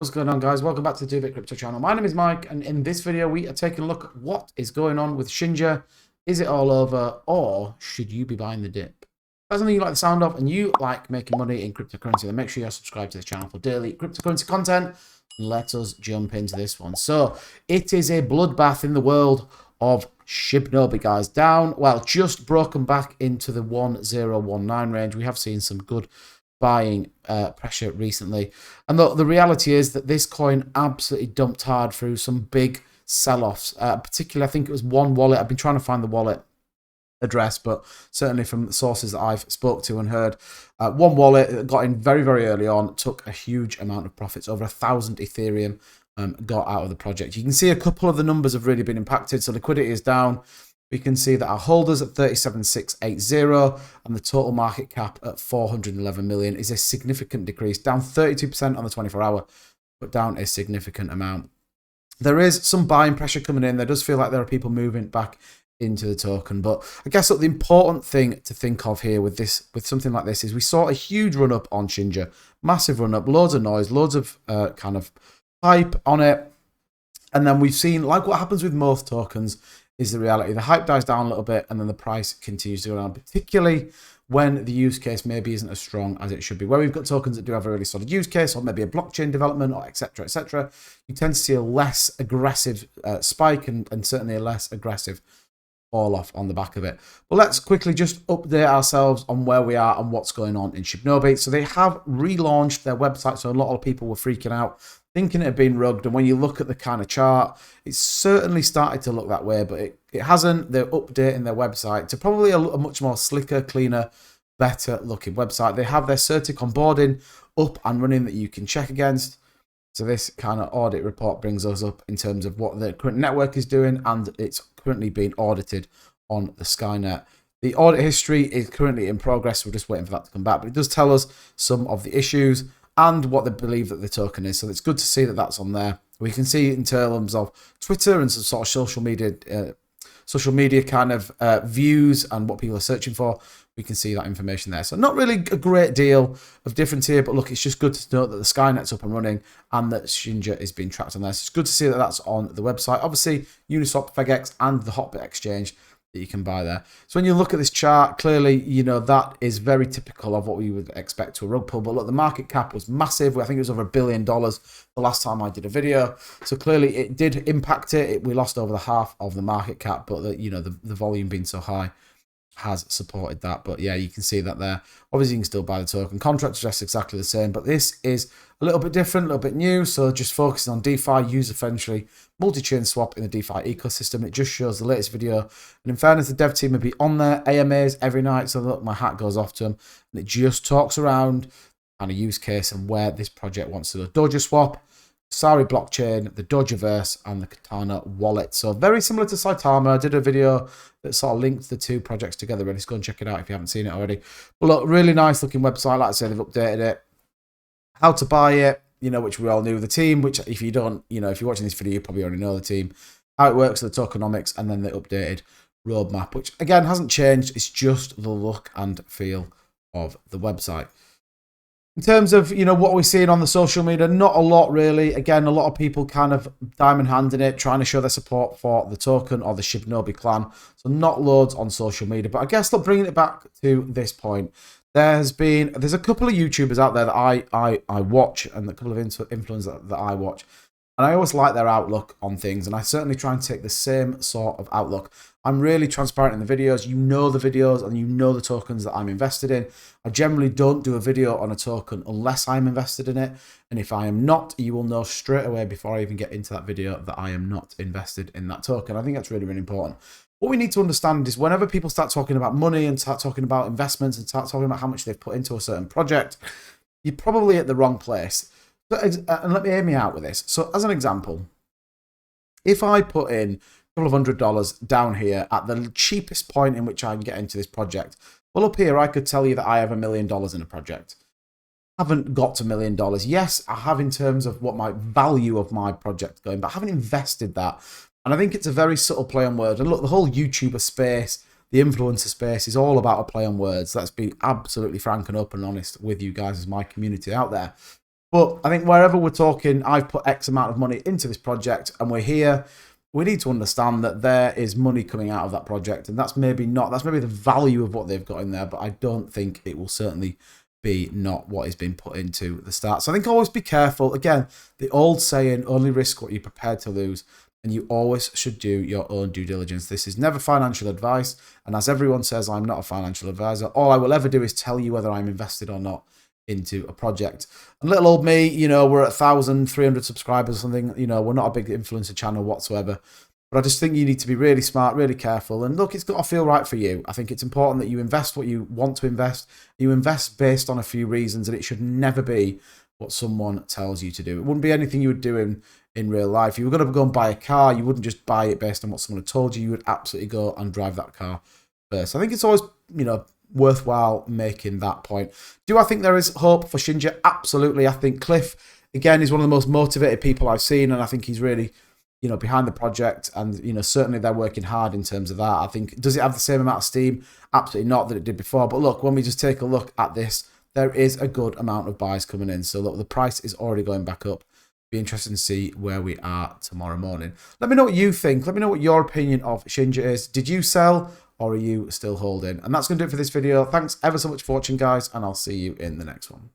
What's going on, guys? Welcome back to the 2-Bit Crypto channel. My name is Mike, and in this video we are taking a look at what is going on with Shinja. Is it all over, or should you be buying the dip? If that's something you like the sound of and you like making money in cryptocurrency, then make sure you're subscribed to the channel for daily cryptocurrency content. Let us jump into this one. So it is a bloodbath in the world of Shibnobi, guys. Down, well, just broken back into the 1019 range. We have seen some good buying pressure recently, and the reality is that this coin absolutely dumped hard through some big sell-offs. Particularly, I think it was one wallet. I've been trying to find the wallet address, but certainly from the sources that I've spoke to and heard, one wallet that got in very, very early on, took a huge amount of profits. Over 1,000 Ethereum got out of the project. You can see a couple of the numbers have really been impacted. So liquidity is down. We can see that our holders at 37,680 and the total market cap at 411 million is a significant decrease, down 32% on the 24-hour, but down a significant amount. There is some buying pressure coming in. There does feel like there are people moving back into the token, but I guess the important thing to think of here with something like this is we saw a huge run up on Shinja, massive run up, loads of noise, loads of kind of hype on it, and then we've seen, like what happens with most tokens, is the reality. The hype dies down a little bit and then the price continues to go down, particularly when the use case maybe isn't as strong as it should be. Where we've got tokens that do have a really solid use case, or maybe a blockchain development, or etc., you tend to see a less aggressive spike and certainly a less aggressive fall off on the back of it. But let's quickly just update ourselves on where we are and what's going on in Shibnobi. So they have relaunched their website, so a lot of people were freaking out, thinking it had been rugged, and when you look at the kind of chart, it's certainly started to look that way, but it hasn't. They're updating their website to probably a much more slicker, cleaner, better looking website. They have their Certic onboarding up and running that you can check against. So this kind of audit report brings us up in terms of what the current network is doing, and it's currently being audited on the Skynet. The audit history is currently in progress. We're just waiting for that to come back, but it does tell us some of the issues and what they believe that the token is. So it's good to see that that's on there. We can see in terms of Twitter and some sort of social media kind of views and what people are searching for. We can see that information there. So not really a great deal of difference here, but look, it's just good to note that the Skynet's up and running and that Shinja is being tracked on there. So it's good to see that that's on the website. Obviously, Uniswap, FegX, and the Hotbit exchange that you can buy there. So when you look at this chart, clearly, you know, that is very typical of what we would expect to a rug pull. But look, the market cap was massive. I think it was over $1 billion the last time I did a video. So clearly it did impact it. We lost over the half of the market cap, but the volume being so high has supported that. But yeah, you can see that there. Obviously, you can still buy the token. Contracts are just exactly the same, but this is a little bit different, a little bit new. So just focusing on DeFi, user-friendly, multi-chain swap in the DeFi ecosystem. It just shows the latest video. And in fairness, the dev team will be on there, AMAs every night. So look, my hat goes off to them. And it just talks around kind of use case and where this project wants to go. Doja Swap, Sari blockchain, the Dojaverse, and the Katana wallet. So very similar to Saitama. I did a video that sort of linked the two projects together. Ready to go and check it out if you haven't seen it already. But look, really nice looking website. Like I said, they've updated it. How to buy it, which we all knew. The team, which if you don't, if you're watching this video, you probably already know the team. How it works, the tokenomics, and then the updated roadmap, which again hasn't changed. It's just the look and feel of the website. In terms of, what we're seeing on the social media, not a lot really. Again, a lot of people kind of diamond handing it, trying to show their support for the token or the Shibnobi clan. So not loads on social media. But I guess, look, bringing it back to this point, there's a couple of YouTubers out there that I watch, and a couple of influencers that I watch. And I always like their outlook on things, and I certainly try and take the same sort of outlook. I'm really transparent in the videos. You know the videos, and you know the tokens that I'm invested in. I generally don't do a video on a token unless I'm invested in it. And if I am not, you will know straight away before I even get into that video that I am not invested in that token. I think that's really, really important. What we need to understand is whenever people start talking about money and start talking about investments and start talking about how much they've put into a certain project, you're probably at the wrong place. And let me hear me out with this. So as an example, if I put in a couple of $100 down here at the cheapest point in which I can get into this project, well, up here, I could tell you that I have $1 million in a project. I haven't got to $1 million. Yes, I have in terms of what my value of my project going, but I haven't invested that. And I think it's a very subtle play on words. And look, the whole YouTuber space, the influencer space is all about a play on words. Let's be absolutely frank and open and honest with you guys as my community out there. But I think wherever we're talking, I've put X amount of money into this project and we're here, we need to understand that there is money coming out of that project. And that's maybe the value of what they've got in there, but I don't think it will certainly be not what is being put into the start. So I think always be careful. Again, the old saying, only risk what you're prepared to lose. And you always should do your own due diligence. This is never financial advice. And as everyone says, I'm not a financial advisor. All I will ever do is tell you whether I'm invested or not into a project. And little old me, you know, we're at 1,300 subscribers or something. You know, we're not a big influencer channel whatsoever. But I just think you need to be really smart, really careful. And look, it's got to feel right for you. I think it's important that you invest what you want to invest. You invest based on a few reasons, and it should never be what someone tells you to do. It wouldn't be anything you would do in real life. If you were going to go and buy a car, you wouldn't just buy it based on what someone had told you. You would absolutely go and drive that car first. I think it's always, you know, worthwhile making that point. Do I think there is hope for Shinja? Absolutely. I think Cliff, again, is one of the most motivated people I've seen, and I think he's really, you know, behind the project, and, you know, certainly they're working hard in terms of that. I think, does it have the same amount of steam? Absolutely not that it did before. But look, when we just take a look at this, there is a good amount of buys coming in. So look, the price is already going back up. Be interested to see where we are tomorrow morning. Let me know what you think. Let me know what your opinion of Shinja is. Did you sell, or are you still holding? And that's going to do it for this video. Thanks ever so much for watching, guys, and I'll see you in the next one.